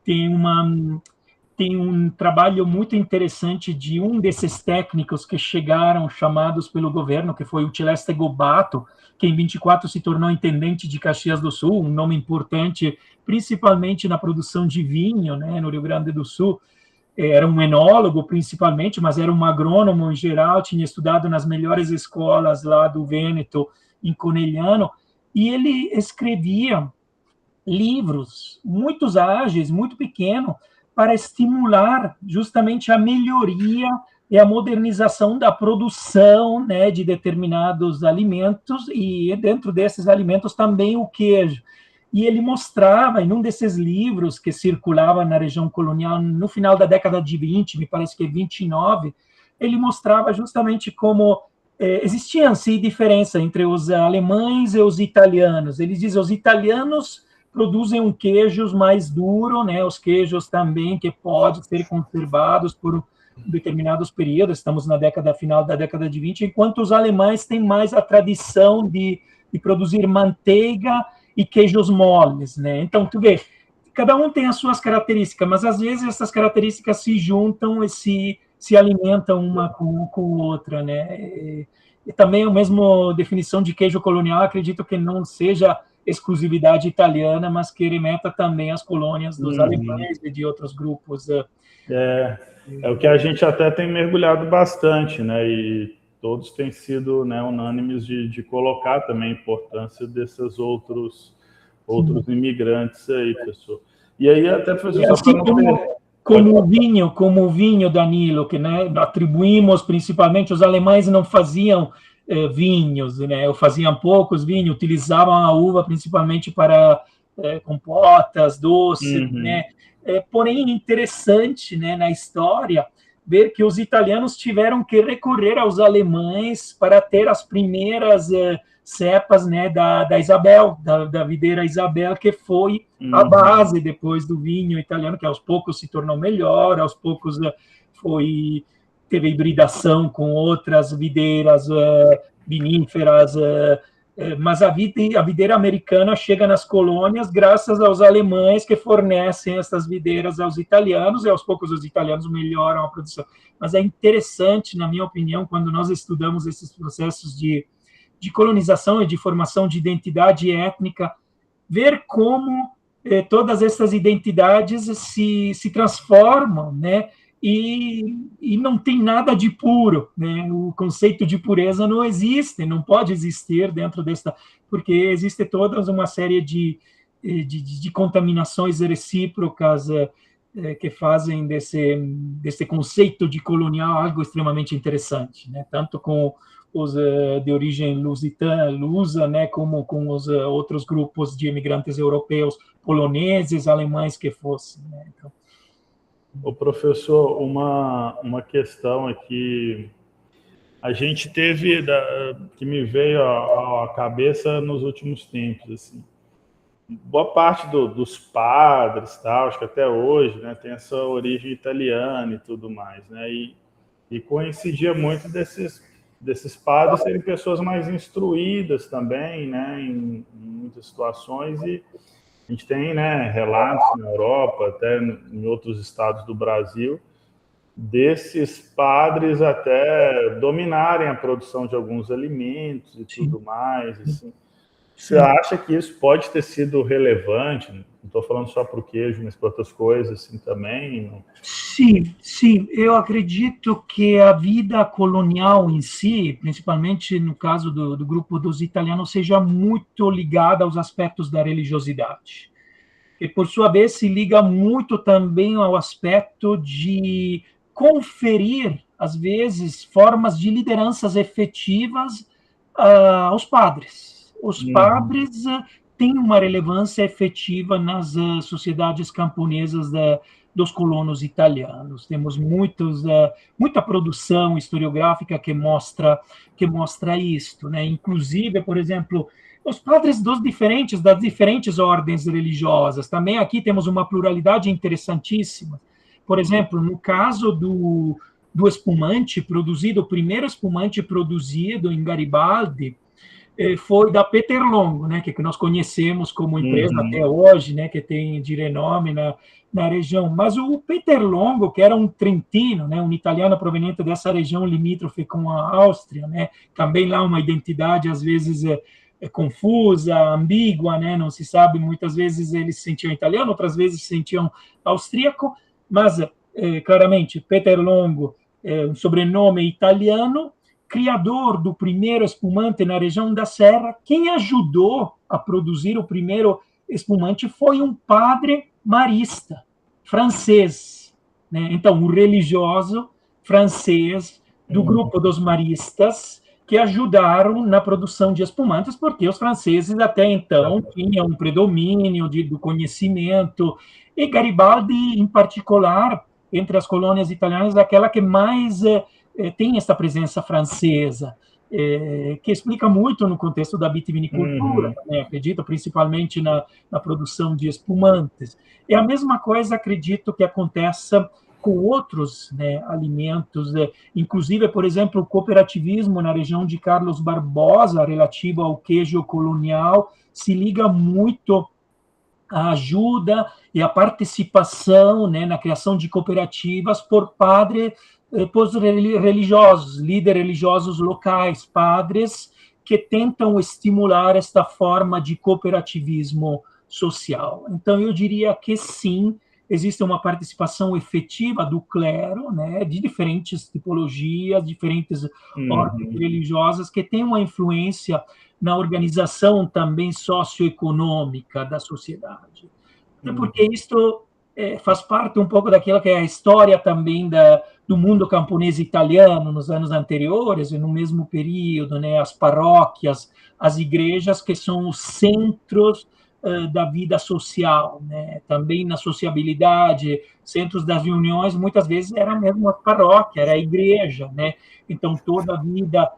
Tem um trabalho muito interessante de um desses técnicos que chegaram chamados pelo governo, que foi o Celeste Gobato, que em 24 se tornou intendente de Caxias do Sul, um nome importante, principalmente na produção de vinho, né, no Rio Grande do Sul. Era um enólogo, principalmente, mas era um agrônomo em geral, tinha estudado nas melhores escolas lá do Vêneto, em Conegliano, e ele escrevia livros muito ágeis, muito pequenos, para estimular justamente a melhoria e a modernização da produção, né, de determinados alimentos, e dentro desses alimentos também o queijo. E ele mostrava, em um desses livros que circulava na região colonial no final da década de 20, me parece que é 29, ele mostrava justamente como existia sim diferença entre os alemães e os italianos. Ele diz, os italianos produzem queijos mais duros, né, os queijos também que podem ser conservados por determinados períodos, estamos na final da década de 20, enquanto os alemães têm mais a tradição de produzir manteiga e queijos moles, né? Então, tu vê, cada um tem as suas características, mas às vezes essas características se juntam e se alimentam uma com outra, né? E também a mesma definição de queijo colonial, acredito que não seja exclusividade italiana, mas que remeta também às colônias dos alemães e de outros grupos. É o que a gente até tem mergulhado bastante, né? E todos têm sido, né, unânimes de colocar também a importância desses outros imigrantes aí, professor. E aí até fazer assim como o vinho, Danilo, que, né, atribuímos principalmente, os alemães não faziam vinhos, né, ou faziam poucos vinhos, utilizavam a uva principalmente para compotas, doces, né. Porém, interessante, né, na história, ver que os italianos tiveram que recorrer aos alemães para ter as primeiras cepas, né, da Isabel, da videira Isabel, que foi a base depois do vinho italiano, que aos poucos se tornou melhor, aos poucos teve hibridação com outras videiras viníferas mas a videira americana chega nas colônias graças aos alemães que fornecem essas videiras aos italianos, e aos poucos os italianos melhoram a produção. Mas é interessante, na minha opinião, quando nós estudamos esses processos de colonização e de formação de identidade étnica, ver como todas essas identidades se transformam, né? E não tem nada de puro, né? O conceito de pureza não existe, não pode existir dentro desta, porque existe toda uma série de contaminações recíprocas que fazem desse conceito de colonial algo extremamente interessante, né? Tanto com os de origem lusa, né? Como com os outros grupos de imigrantes europeus, poloneses, alemães que fossem, né? Então, o professor, uma questão aqui, a gente teve, que me veio à cabeça nos últimos tempos, assim, boa parte dos padres, tal, acho que até hoje, né, tem essa origem italiana e tudo mais, né, e coincidia muito desses padres serem pessoas mais instruídas também, né, em muitas situações, e a gente tem, né, relatos na Europa, até em outros estados do Brasil, desses padres até dominarem a produção de alguns alimentos e tudo mais. Assim. Você acha que isso pode ter sido relevante? Não estou falando só para o queijo, mas para outras coisas assim também? Não? Sim. Eu acredito que a vida colonial em si, principalmente no caso do grupo dos italianos, seja muito ligada aos aspectos da religiosidade. E, por sua vez, se liga muito também ao aspecto de conferir, às vezes, formas de lideranças efetivas aos padres. Os padres têm uma relevância efetiva nas sociedades camponesas dos colonos italianos. Temos muita produção historiográfica que mostra isto, né? Inclusive, por exemplo, os padres das diferentes ordens religiosas. Também aqui temos uma pluralidade interessantíssima. Por exemplo, no caso do espumante produzido, o primeiro espumante produzido em Garibaldi foi da Peter Longo, né, que nós conhecemos como empresa até hoje, né, que tem de renome na região. Mas o Peter Longo, que era um trentino, né, um italiano proveniente dessa região limítrofe com a Áustria, né, também lá uma identidade, às vezes, confusa, ambígua, né, não se sabe, muitas vezes eles se sentiam italiano, outras vezes se sentiam austríaco, mas, claramente, Peter Longo, um sobrenome italiano, criador do primeiro espumante na região da Serra. Quem ajudou a produzir o primeiro espumante foi um padre marista, francês, né? Então, um religioso francês do grupo dos maristas, que ajudaram na produção de espumantes, porque os franceses até então tinham um predomínio do conhecimento, e Garibaldi, em particular, entre as colônias italianas, é aquela que mais tem essa presença francesa, que explica muito no contexto da vitivinicultura, né? Acredito, principalmente na produção de espumantes. E a mesma coisa, acredito, que aconteça com outros, né, alimentos, inclusive, por exemplo, o cooperativismo na região de Carlos Barbosa, relativo ao queijo colonial, se liga muito à ajuda e à participação, né, na criação de cooperativas por padres religiosos, líderes religiosos locais, padres que tentam estimular esta forma de cooperativismo social. Então, eu diria que sim, existe uma participação efetiva do clero, né, de diferentes tipologias, diferentes ordens religiosas, que tem uma influência na organização também socioeconômica da sociedade. Porque isto faz parte um pouco daquilo que é a história também do mundo camponês italiano nos anos anteriores, e no mesmo período, né, as paróquias, as igrejas, que são os centros da vida social, né? Também na sociabilidade, centros das reuniões, muitas vezes era mesmo a paróquia, era a igreja, né? Então, toda a vida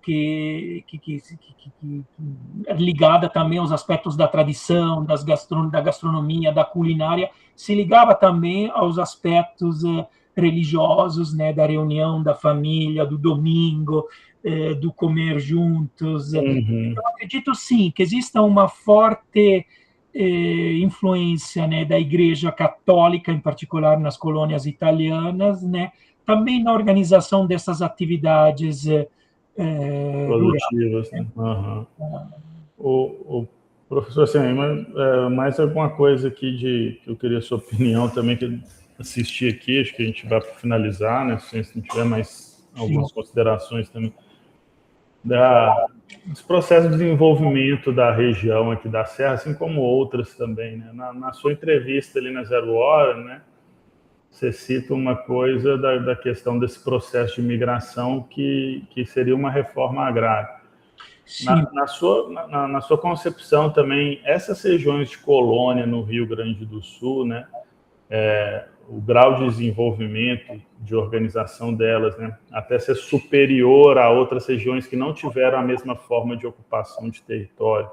que ligada também aos aspectos da tradição, da gastronomia, da culinária, se ligava também aos aspectos religiosos, né, da reunião da família, do domingo, do comer juntos. Uhum. Eu acredito, sim, que exista uma forte influência, né, da Igreja Católica, em particular nas colônias italianas, né, também na organização dessas atividades rurais. Produtivas, né? Uhum. O professor, assim, mais alguma coisa aqui que eu queria a sua opinião também, que eu assisti aqui, acho que a gente vai finalizar, né? Se não tiver mais algumas Sim. considerações também, dos processos de desenvolvimento da região aqui da Serra, assim como outras também, né? Na sua entrevista ali na Zero Hora, né? Você cita uma coisa da questão desse processo de migração que seria uma reforma agrária. Na sua concepção também, essas regiões de colônia no Rio Grande do Sul, né, o grau de desenvolvimento, de organização delas, né, até ser superior a outras regiões que não tiveram a mesma forma de ocupação de território,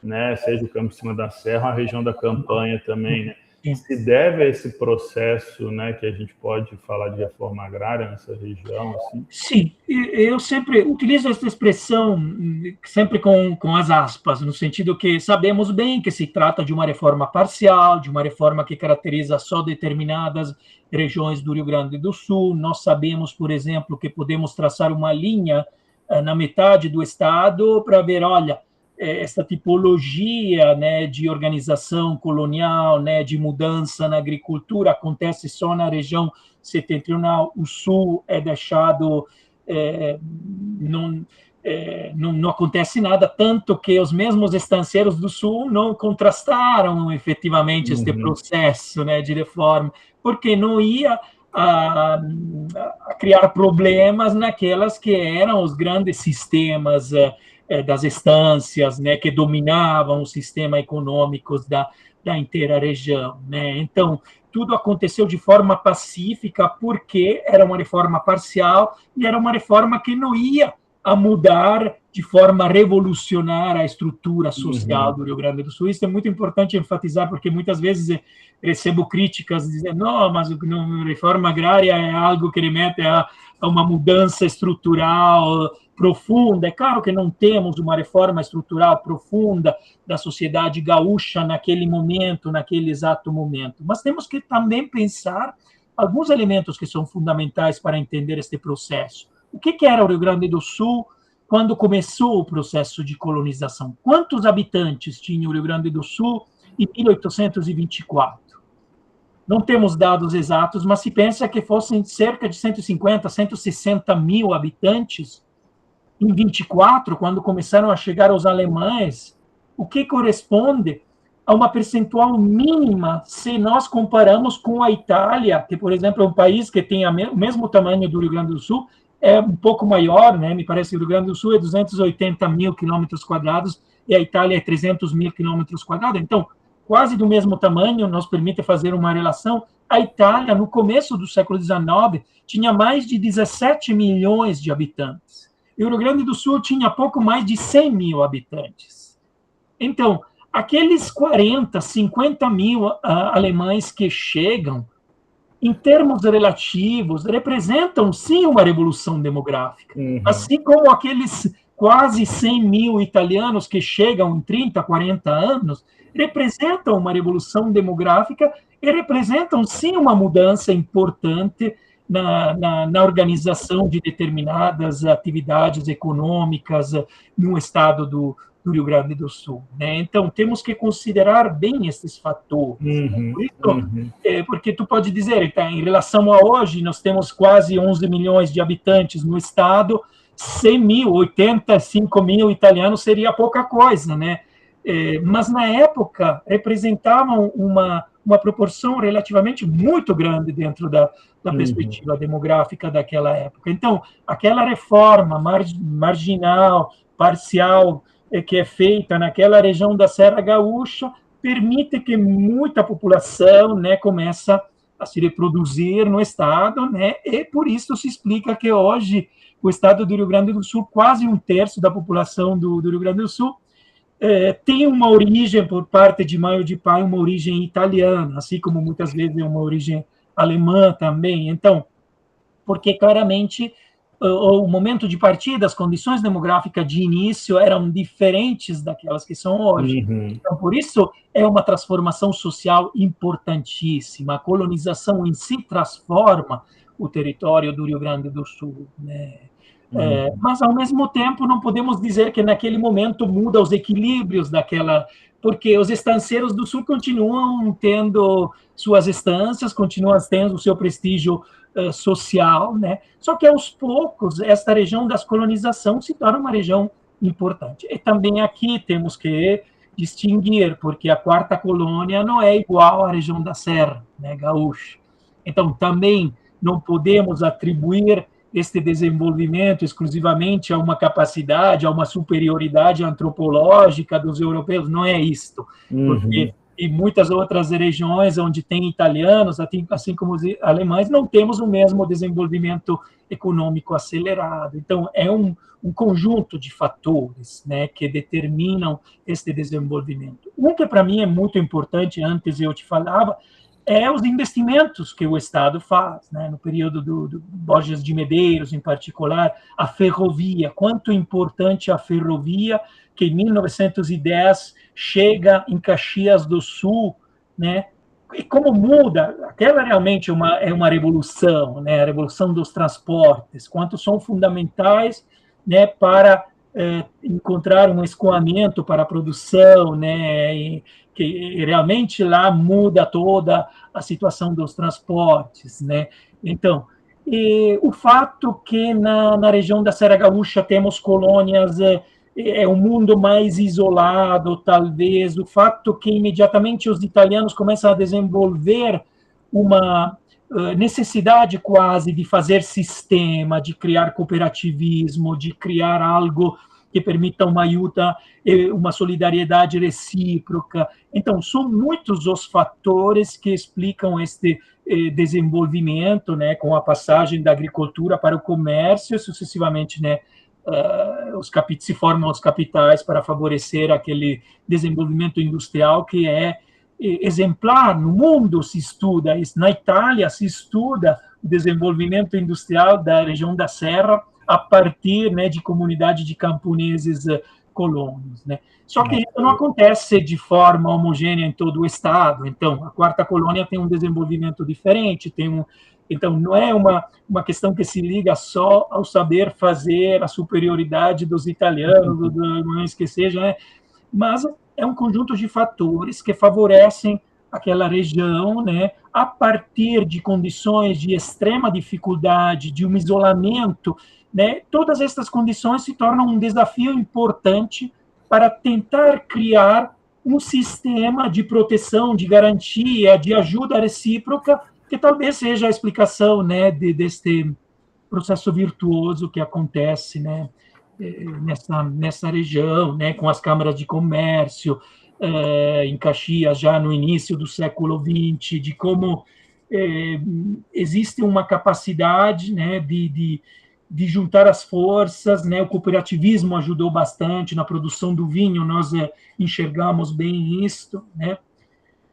né, seja o Campo de Cima da Serra, a região da Campanha também, né, se deve a esse processo, né, que a gente pode falar de reforma agrária nessa região, assim? Sim, eu sempre utilizo essa expressão, sempre com as aspas, no sentido que sabemos bem que se trata de uma reforma parcial, de uma reforma que caracteriza só determinadas regiões do Rio Grande do Sul. Nós sabemos, por exemplo, que podemos traçar uma linha na metade do estado para ver, olha, essa tipologia, né, de organização colonial, né, de mudança na agricultura acontece só na região setentrional. O sul é deixado, não acontece nada, tanto que os mesmos estancieiros do sul não contrastaram efetivamente este processo, né, de reforma, porque não ia a criar problemas naquelas que eram os grandes sistemas das estâncias, né, que dominavam o sistema econômico da inteira região, né? Então, tudo aconteceu de forma pacífica, porque era uma reforma parcial e era uma reforma que não ia a mudar de forma revolucionária a estrutura social do Rio Grande do Sul. Isso é muito importante enfatizar, porque muitas vezes recebo críticas dizendo, não, mas a reforma agrária é algo que remete a uma mudança estrutural profunda. É claro que não temos uma reforma estrutural profunda da sociedade gaúcha naquele momento, naquele exato momento, mas temos que também pensar alguns elementos que são fundamentais para entender este processo. O que era o Rio Grande do Sul quando começou o processo de colonização? Quantos habitantes tinha o Rio Grande do Sul em 1824? Não temos dados exatos, mas se pensa que fossem cerca de 150, 160 mil habitantes em 24, quando começaram a chegar os alemães, o que corresponde a uma percentual mínima se nós comparamos com a Itália, que, por exemplo, é um país que tem o mesmo tamanho do Rio Grande do Sul, é um pouco maior, né? Me parece que o Rio Grande do Sul é 280 mil quilômetros quadrados e a Itália é 300 mil quilômetros quadrados. Então, quase do mesmo tamanho, nos permite fazer uma relação. A Itália, no começo do século XIX, tinha mais de 17 milhões de habitantes. E o Rio Grande do Sul tinha pouco mais de 100 mil habitantes. Então, aqueles 40, 50 mil alemães que chegam, em termos relativos, representam, sim, uma revolução demográfica. Assim como aqueles quase 100 mil italianos que chegam em 30, 40 anos, representam uma revolução demográfica e representam, sim, uma mudança importante na organização de determinadas atividades econômicas no estado do Rio Grande do Sul, né? Então, temos que considerar bem esses fatores. Por isso, porque tu pode dizer, tá, em relação a hoje, nós temos quase 11 milhões de habitantes no estado, 100 mil, 85 mil italianos seria pouca coisa, né? Mas, na época, representavam uma proporção relativamente muito grande dentro da perspectiva demográfica daquela época. Então, aquela reforma marginal, parcial, que é feita naquela região da Serra Gaúcha, permite que muita população, né, começa a se reproduzir no estado, né, e por isso se explica que hoje o estado do Rio Grande do Sul, quase um terço da população do Rio Grande do Sul, tem uma origem, por parte de mãe ou de pai, uma origem italiana, assim como muitas vezes é uma origem alemã também. Então, porque claramente o momento de partida, as condições demográficas de início eram diferentes daquelas que são hoje. Então, por isso, é uma transformação social importantíssima. A colonização em si transforma o território do Rio Grande do Sul, né? Mas, ao mesmo tempo, não podemos dizer que naquele momento muda os equilíbrios daquela... Porque os estanceiros do Sul continuam tendo suas estâncias, continuam tendo o seu prestígio social, né? Só que, aos poucos, esta região das colonização se torna uma região importante. E também aqui temos que distinguir, porque a quarta colônia não é igual à região da Serra, né, gaúcha. Então, também não podemos atribuir este desenvolvimento exclusivamente a uma capacidade, a uma superioridade antropológica dos europeus, não é isto, porque em muitas outras regiões onde tem italianos, assim como os alemães, não temos o mesmo desenvolvimento econômico acelerado. Então, é um conjunto de fatores, né, que determinam este desenvolvimento. Um que para mim é muito importante, antes eu te falava, é os investimentos que o Estado faz, né? No período do Borges de Medeiros, em particular, a ferrovia. Quanto importante a ferrovia, que em 1910 chega em Caxias do Sul, né? E como muda, aquela realmente é uma revolução, né? A revolução dos transportes, quanto são fundamentais, né, para encontrar um escoamento para a produção, né, que realmente lá muda toda a situação dos transportes, né? Então, o fato que na região da Serra Gaúcha temos colônias, é um mundo mais isolado, talvez, o fato que imediatamente os italianos começam a desenvolver uma necessidade quase de fazer sistema, de criar cooperativismo, de criar algo que permita uma ajuda, uma solidariedade recíproca. Então, são muitos os fatores que explicam este desenvolvimento, né, com a passagem da agricultura para o comércio, sucessivamente, né, se formam os capitais para favorecer aquele desenvolvimento industrial que é exemplar. No mundo se estuda isso. Na Itália se estuda o desenvolvimento industrial da região da Serra a partir, né, de comunidade de camponeses colonos, né? Só que isso não acontece de forma homogênea em todo o estado. Então, a quarta colônia tem um desenvolvimento diferente, então, não é uma questão que se liga só ao saber fazer, a superioridade dos italianos, dos alemães, que seja, né? Mas é um conjunto de fatores que favorecem aquela região, né, a partir de condições de extrema dificuldade, de um isolamento, né? Todas estas condições se tornam um desafio importante para tentar criar um sistema de proteção, de garantia, de ajuda recíproca, que talvez seja a explicação, né, deste processo virtuoso que acontece, né, nessa região, né, com as câmaras de comércio, em Caxias, já no início do século XX, de como existe uma capacidade, né, de juntar as forças, né? O cooperativismo ajudou bastante na produção do vinho, nós enxergamos bem isto, né?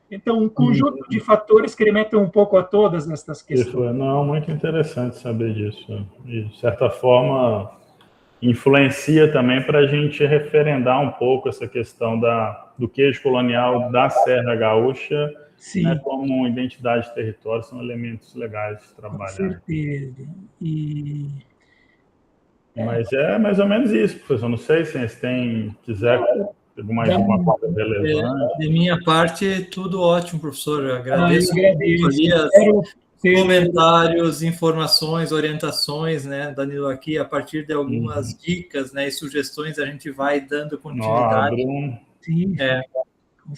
Então, um conjunto de fatores que remetem um pouco a todas estas questões. Não, muito interessante saber disso. E, de certa forma, influencia também para a gente referendar um pouco essa questão do queijo colonial da Serra Gaúcha, né, como identidade de território, são elementos legais de trabalhar. Com certeza. Mas é mais ou menos isso, professor. Não sei se vocês quiser mais alguma coisa relevante. De minha parte, tudo ótimo, professor. Eu agradeço. Comentários, informações, orientações, né, Danilo, aqui, a partir de algumas dicas, né, e sugestões, a gente vai dando continuidade.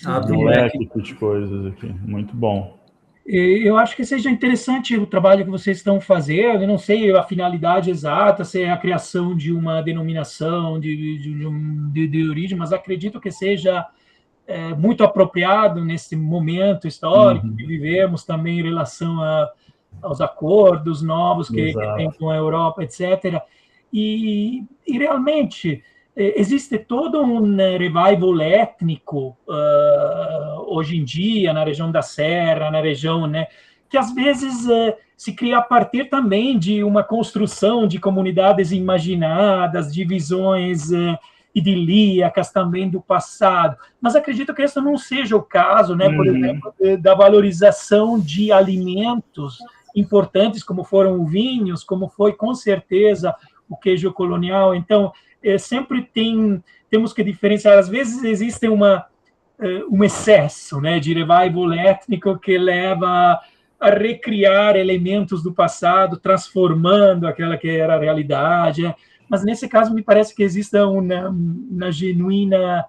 Abre um leque de coisas aqui. Muito bom. Eu acho que seja interessante o trabalho que vocês estão fazendo. Eu não sei a finalidade exata, se é a criação de uma denominação de origem, mas acredito que seja muito apropriado nesse momento histórico que vivemos, também em relação aos acordos novos que tem com a Europa, etc. E realmente existe todo um revival étnico hoje em dia na região da Serra, na região, né, que às vezes se cria a partir também de uma construção de comunidades imaginadas, de visões idilíacas também do passado. Mas acredito que esse não seja o caso, né? Por exemplo, da valorização de alimentos importantes, como foram os vinhos, como foi, com certeza, o queijo colonial. Então, sempre temos que diferenciar. Às vezes existe um excesso, né, de revival étnico que leva a recriar elementos do passado, transformando aquela que era a realidade. Mas, nesse caso, me parece que existe uma genuína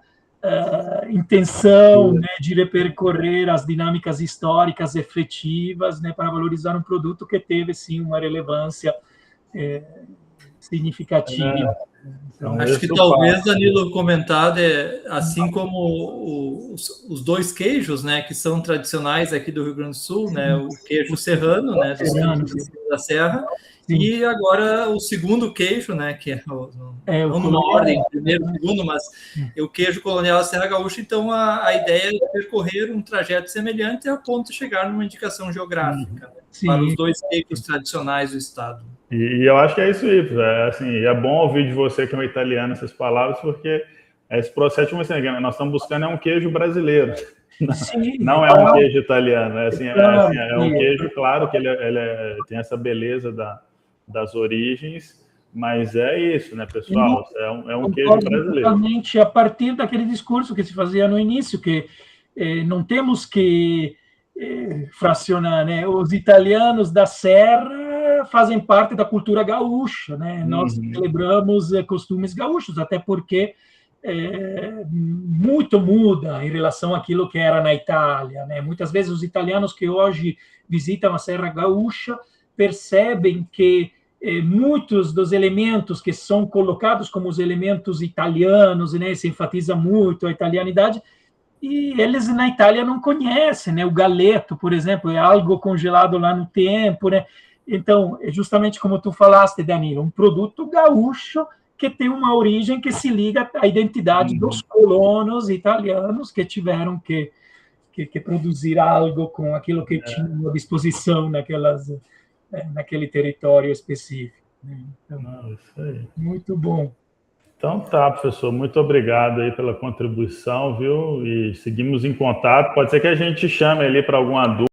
intenção, né, de repercorrer as dinâmicas históricas efetivas, né, para valorizar um produto que teve, sim, uma relevância significativa. Então, acho que talvez, Danilo, comentado, assim como os dois queijos, né, que são tradicionais aqui do Rio Grande do Sul, né, o queijo serrano, né, da Serra, sim. E agora o segundo queijo, né, que não numa ordem, primeiro, segundo, mas o queijo colonial da Serra Gaúcha. Então, a ideia é percorrer um trajeto semelhante a ponto de chegar numa indicação geográfica, né, para os dois queijos tradicionais do estado. E eu acho que é isso aí, assim, é bom ouvir de você que é um italiano essas palavras, porque esse processo, nós estamos buscando um queijo brasileiro, sim, não é um queijo italiano, é um queijo, claro, que ele tem essa beleza das origens, mas é isso, né, pessoal? É um queijo brasileiro. Exatamente, a partir daquele discurso que se fazia no início, que não temos que fracionar, né? Os italianos da Serra fazem parte da cultura gaúcha, né? Nós celebramos costumes gaúchos, até porque muito muda em relação àquilo que era na Itália, né? Muitas vezes os italianos que hoje visitam a Serra Gaúcha percebem que muitos dos elementos que são colocados como os elementos italianos, né? Se enfatiza muito a italianidade, e eles na Itália não conhecem, né? O galeto, por exemplo, é algo congelado lá no tempo, né? Então, é justamente como tu falaste, Danilo, um produto gaúcho que tem uma origem que se liga à identidade dos colonos italianos que tiveram que produzir algo com aquilo que tinham à disposição naquele território específico. Né? Então, isso aí. Muito bom. Então tá, professor, muito obrigado aí pela contribuição, viu? E seguimos em contato. Pode ser que a gente chame ali para alguma dúvida.